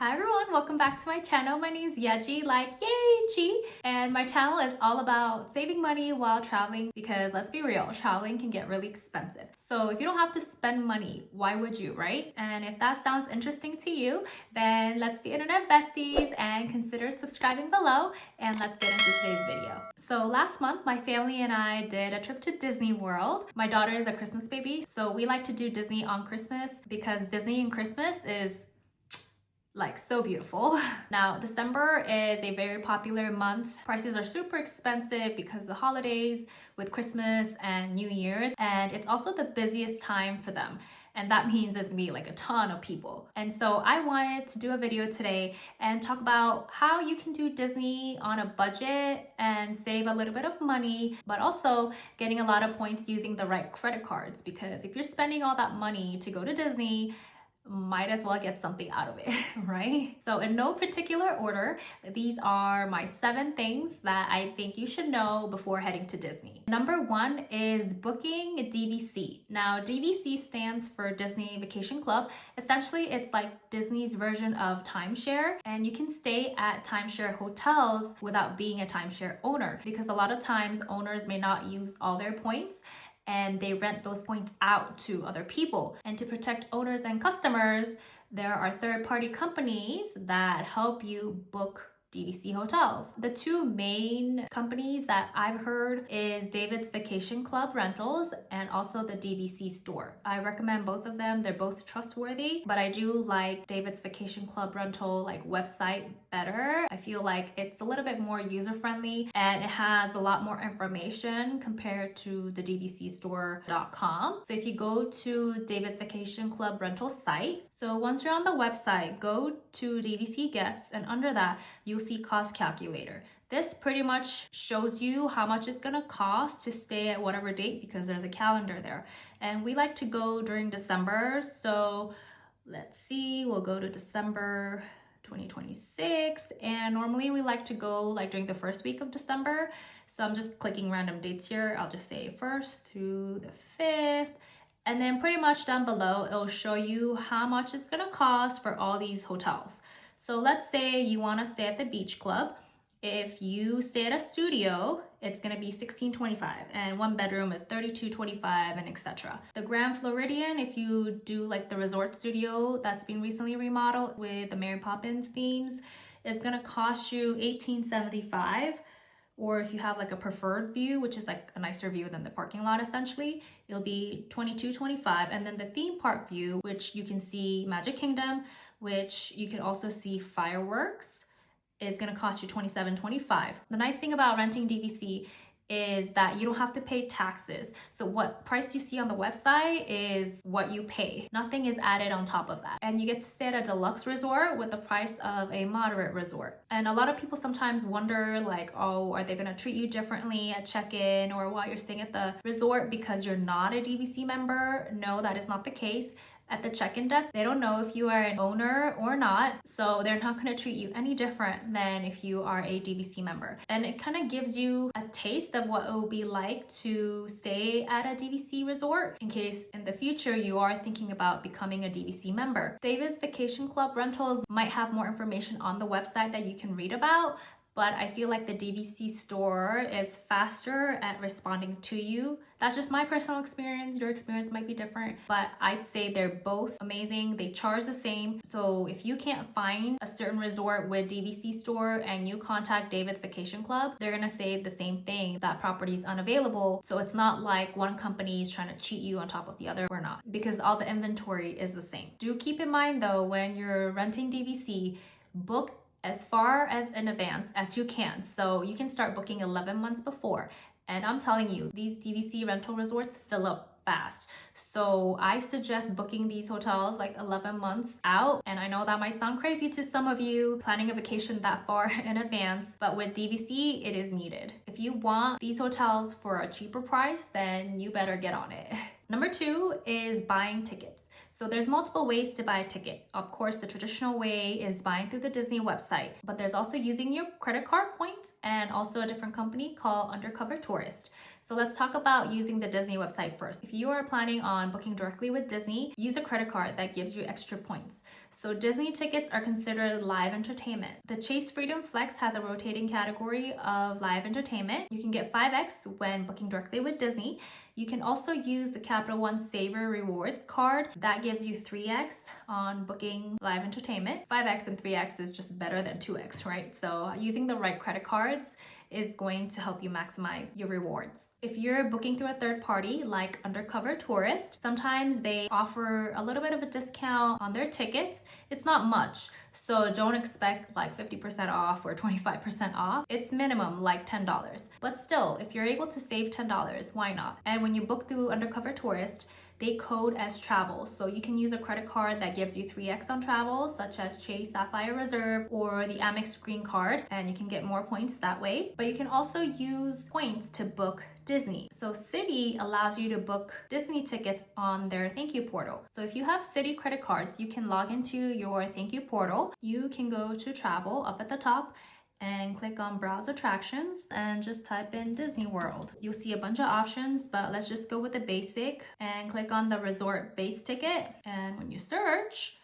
Hi everyone, welcome back to my channel. My name is Yeji, like yay G, and my channel is all about saving money while traveling because let's be real, traveling can get really expensive. So if you don't have to spend money, why would you, right? And if that sounds interesting to you, then let's be internet besties and consider subscribing below, and let's get into today's video. So last month, my family and I did a trip to Disney World. My daughter is a Christmas baby, so we like to do Disney on Christmas because Disney and Christmas is like so beautiful. Now, December is a very popular month. Prices are super expensive because of the holidays with Christmas and New Year's, and it's also the busiest time for them. And that means there's gonna be like a ton of people. And so I wanted to do a video today and talk about how you can do Disney on a budget and save a little bit of money, but also getting a lot of points using the right credit cards. Because if you're spending all that money to go to Disney, might as well get something out of it, right? So in no particular order, these are my 7 things that I think you should know before heading to Disney. Number 1 is booking a DVC. Now, DVC stands for Disney Vacation Club. Essentially, it's like Disney's version of timeshare, and you can stay at timeshare hotels without being a timeshare owner, because a lot of times owners may not use all their points and they rent those points out to other people. And to protect owners and customers, there are third-party companies that help you book DVC hotels. The 2 main companies that I've heard is David's Vacation Club Rentals and also the DVC store. I recommend both of them. They're both trustworthy, but I do like David's Vacation Club Rental website better. I feel like it's a little bit more user-friendly and it has a lot more information compared to the dvcstore.com. So if you go to David's Vacation Club Rental site, so once you're on the website, go to DVC guests, and under that, you'll see cost calculator. This pretty much shows you how much it's gonna cost to stay at whatever date, because there's a calendar there. And we like to go during December, so let's see, we'll go to December 2026, and normally we like to go during the first week of December. So I'm just clicking random dates here. I'll just say 1st through the 5th. And then pretty much down below, it'll show you how much it's gonna cost for all these hotels. So let's say you wanna stay at the beach club. If you stay at a studio, it's gonna be $16.25, and 1 bedroom is $32.25, and etc. The Grand Floridian, if you do the resort studio that's been recently remodeled with the Mary Poppins themes, it's gonna cost you $18.75. Or if you have a preferred view, which is a nicer view than the parking lot essentially, it'll be $22.25. And then the theme park view, which you can see Magic Kingdom, which you can also see fireworks, is gonna cost you $27.25. The nice thing about renting DVC is that you don't have to pay taxes. So what price you see on the website is what you pay. Nothing is added on top of that. And you get to stay at a deluxe resort with the price of a moderate resort. And a lot of people sometimes wonder oh, are they gonna treat you differently at check-in or while you're staying at the resort because you're not a DVC member? No, that is not the case. At the check-in desk, they don't know if you are an owner or not, so they're not going to treat you any different than if you are a DVC member. And it kind of gives you a taste of what it will be like to stay at a DVC resort in case in the future you are thinking about becoming a DVC member. David's Vacation Club Rentals might have more information on the website that you can read about, but I feel like the DVC store is faster at responding to you. That's just my personal experience. Your experience might be different, but I'd say they're both amazing. They charge the same. So if you can't find a certain resort with DVC store and you contact David's Vacation Club, they're gonna say the same thing, that property is unavailable. So it's not like one company is trying to cheat you on top of the other. We're not, because all the inventory is the same. Do keep in mind though, when you're renting DVC, book as far as in advance as you can. So you can start booking 11 months before. And I'm telling you, these DVC rental resorts fill up fast. So I suggest booking these hotels 11 months out. And I know that might sound crazy to some of you planning a vacation that far in advance, but with DVC, it is needed. If you want these hotels for a cheaper price, then you better get on it. Number 2 is buying tickets. So there's multiple ways to buy a ticket. Of course, the traditional way is buying through the Disney website, but there's also using your credit card points and also a different company called Undercover Tourist. So let's talk about using the Disney website first. If you are planning on booking directly with Disney, use a credit card that gives you extra points. So Disney tickets are considered live entertainment. The Chase Freedom Flex has a rotating category of live entertainment. You can get 5x when booking directly with Disney. You can also use the Capital One Saver Rewards card. That gives you 3x on booking live entertainment. 5x and 3x is just better than 2x, right? So using the right credit cards is going to help you maximize your rewards. If you're booking through a third party like Undercover Tourist, sometimes they offer a little bit of a discount on their tickets. It's not much, so don't expect like 50% off or 25% off. It's minimum like $10. But still, if you're able to save $10, why not? And when you book through Undercover Tourist, they code as travel. So you can use a credit card that gives you 3x on travel, such as Chase Sapphire Reserve or the Amex Green Card, and you can get more points that way. But you can also use points to book Disney. So Citi allows you to book Disney tickets on their thank you portal. So if you have Citi credit cards, you can log into your thank you portal. You can go to travel up at the top and click on browse attractions and just type in Disney World. You'll see a bunch of options, but let's just go with the basic and click on the resort base ticket. And when you search,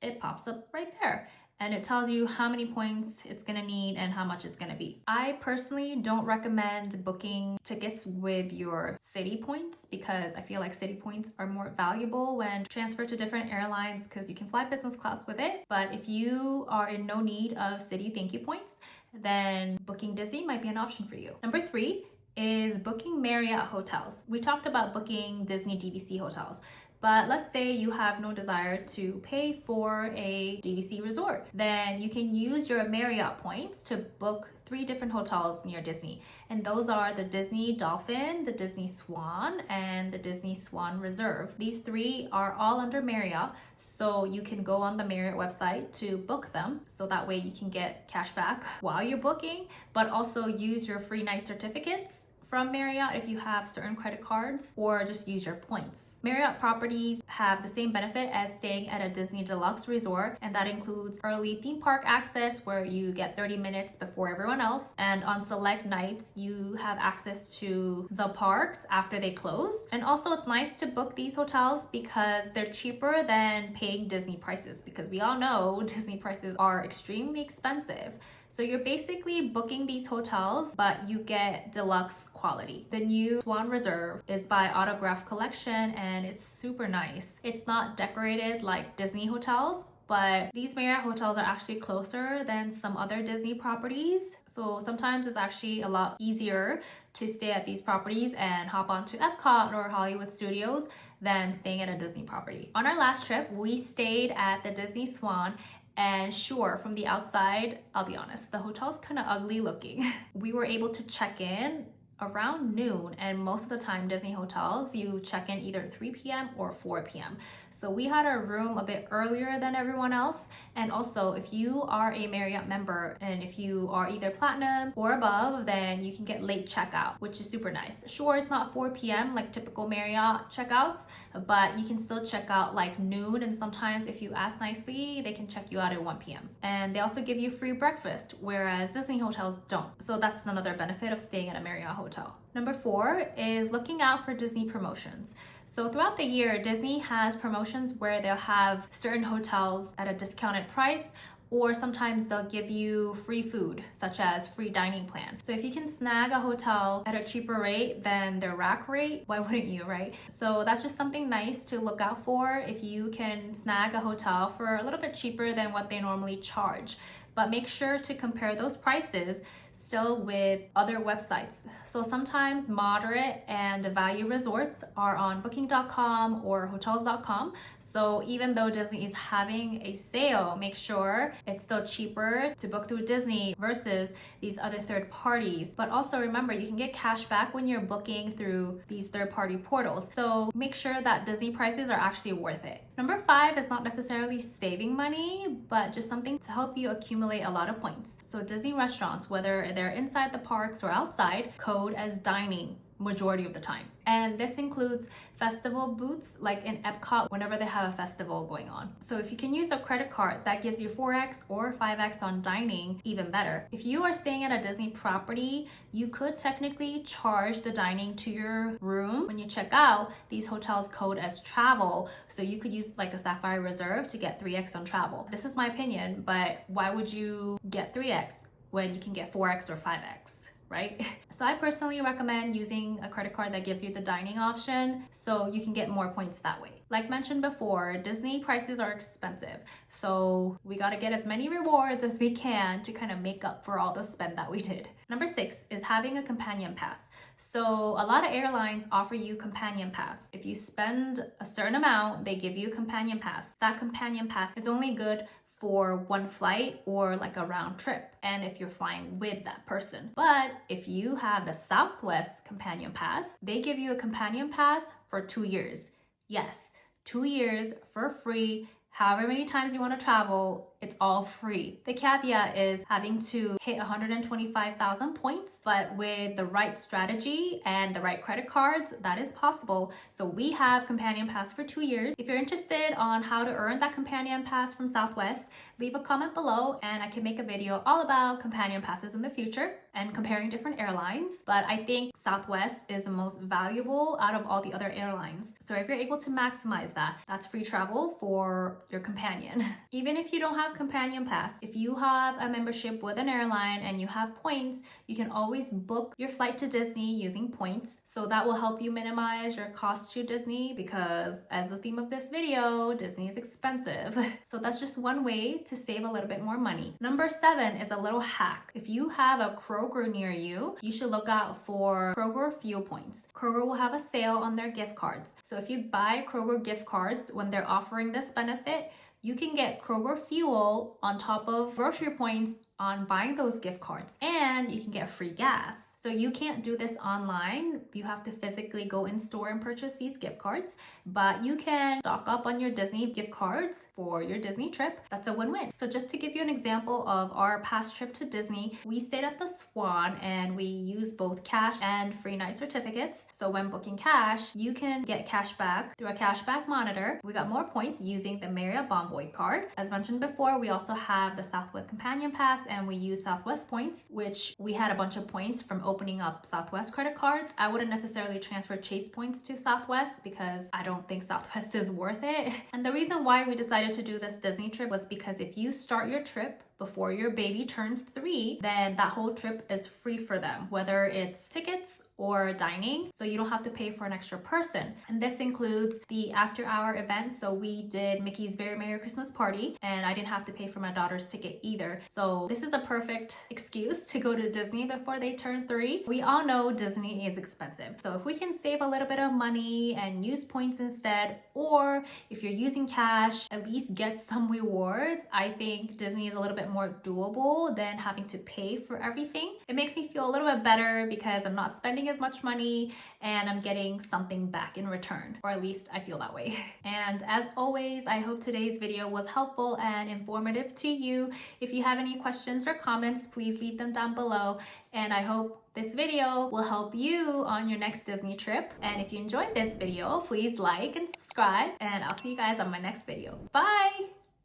it pops up right there. And it tells you how many points it's gonna need and how much it's gonna be. I personally don't recommend booking tickets with your Citi points because I feel like Citi points are more valuable when transferred to different airlines because you can fly business class with it. But if you are in no need of Citi thank you points, then booking Disney might be an option for you. Number 3 is booking Marriott hotels. We talked about booking Disney DVC hotels. But let's say you have no desire to pay for a DVC resort. Then you can use your Marriott points to book 3 different hotels near Disney. And those are the Disney Dolphin, the Disney Swan, and the Disney Swan Reserve. These 3 are all under Marriott. So you can go on the Marriott website to book them. So that way you can get cash back while you're booking, but also use your free night certificates from Marriott if you have certain credit cards, or just use your points. Marriott properties have the same benefit as staying at a Disney Deluxe resort, and that includes early theme park access where you get 30 minutes before everyone else, and on select nights you have access to the parks after they close. And also it's nice to book these hotels because they're cheaper than paying Disney prices, because we all know Disney prices are extremely expensive. So you're basically booking these hotels, but you get deluxe quality. The new Swan Reserve is by Autograph Collection and it's super nice. It's not decorated like Disney hotels, but these Marriott hotels are actually closer than some other Disney properties. So sometimes it's actually a lot easier to stay at these properties and hop onto Epcot or Hollywood Studios than staying at a Disney property. On our last trip, we stayed at the Disney Swan. And sure, from the outside, I'll be honest, the hotel's kind of ugly looking. We were able to check in around noon, and most of the time Disney hotels, you check in either 3 p.m. or 4 p.m. So we had our room a bit earlier than everyone else. And also, if you are a Marriott member and if you are either platinum or above, then you can get late checkout, which is super nice. Sure, it's not 4 p.m. like typical Marriott checkouts, but you can still check out like noon, and sometimes if you ask nicely, they can check you out at 1 p.m. And they also give you free breakfast, whereas Disney hotels don't. So that's another benefit of staying at a Marriott hotel. Number 4 is looking out for Disney promotions. So throughout the year, Disney has promotions where they'll have certain hotels at a discounted price, or sometimes they'll give you free food, such as free dining plan. So if you can snag a hotel at a cheaper rate than their rack rate, why wouldn't you, right? So that's just something nice to look out for if you can snag a hotel for a little bit cheaper than what they normally charge. But make sure to compare those prices still with other websites. So sometimes moderate and value resorts are on booking.com or hotels.com. So even though Disney is having a sale, make sure it's still cheaper to book through Disney versus these other third parties. But also remember, you can get cash back when you're booking through these third party portals. So make sure that Disney prices are actually worth it. Number 5 is not necessarily saving money, but just something to help you accumulate a lot of points. So Disney restaurants, whether they're inside the parks or outside, code as dining majority of the time. And this includes festival booths like in Epcot whenever they have a festival going on. So if you can use a credit card that gives you 4x or 5x on dining, even better. If you are staying at a Disney property, you could technically charge the dining to your room. When you check out, these hotels code as travel, so you could use like a Sapphire Reserve to get 3x on travel. This is my opinion, but why would you get 3x when you can get 4x or 5x? Right? So I personally recommend using a credit card that gives you the dining option so you can get more points that way. Like mentioned before, Disney prices are expensive. So we got to get as many rewards as we can to kind of make up for all the spend that we did. Number 6 is having a companion pass. So a lot of airlines offer you companion pass. If you spend a certain amount, they give you a companion pass. That companion pass is only good for one flight or like a round trip, and if you're flying with that person. But if you have the Southwest companion pass, they give you a companion pass for 2 years. Yes, 2 years for free. However many times you want to travel, it's all free. The caveat is having to hit 125,000 points, but with the right strategy and the right credit cards, that is possible. So we have Companion Pass for 2 years. If you're interested on how to earn that Companion Pass from Southwest, leave a comment below and I can make a video all about Companion Passes in the future and comparing different airlines. But I think Southwest is the most valuable out of all the other airlines. So if you're able to maximize that, that's free travel for your companion. Even if you don't have Companion Pass, if you have a membership with an airline and you have points, you can always book your flight to Disney using points. So that will help you minimize your cost to Disney because as the theme of this video, Disney is expensive. So that's just one way to save a little bit more money. Number 7 is a little hack. If you have a Kroger near you, you should look out for Kroger fuel points. Kroger will have a sale on their gift cards. So if you buy Kroger gift cards when they're offering this benefit, you can get Kroger fuel on top of grocery points on buying those gift cards, and you can get free gas. So you can't do this online. You have to physically go in store and purchase these gift cards, but you can stock up on your Disney gift cards for your Disney trip. That's a win-win. So just to give you an example of our past trip to Disney, we stayed at the Swan and we used both cash and free night certificates. So when booking cash, you can get cash back through a cashback monitor. We got more points using the Marriott Bonvoy card. As mentioned before, we also have the Southwest Companion Pass and we use Southwest points, which we had a bunch of points from opening up Southwest credit cards. I wouldn't necessarily transfer Chase points to Southwest because I don't think Southwest is worth it. And the reason why we decided to do this Disney trip was because if you start your trip before your baby turns 3, then that whole trip is free for them, whether it's tickets or dining, so you don't have to pay for an extra person. And this includes the after hour event. So we did Mickey's Very Merry Christmas Party and I didn't have to pay for my daughter's ticket either. So this is a perfect excuse to go to Disney before they turn 3. We all know Disney is expensive. So if we can save a little bit of money and use points instead, or if you're using cash, at least get some rewards, I think Disney is a little bit more doable than having to pay for everything. It makes me feel a little bit better because I'm not spending as much money and I'm getting something back in return, or at least I feel that way. And as always, I hope today's video was helpful and informative to you. If you have any questions or comments, please leave them down below. And I hope this video will help you on your next Disney trip. And if you enjoyed this video, please like and subscribe, and I'll see you guys on my next video. Bye!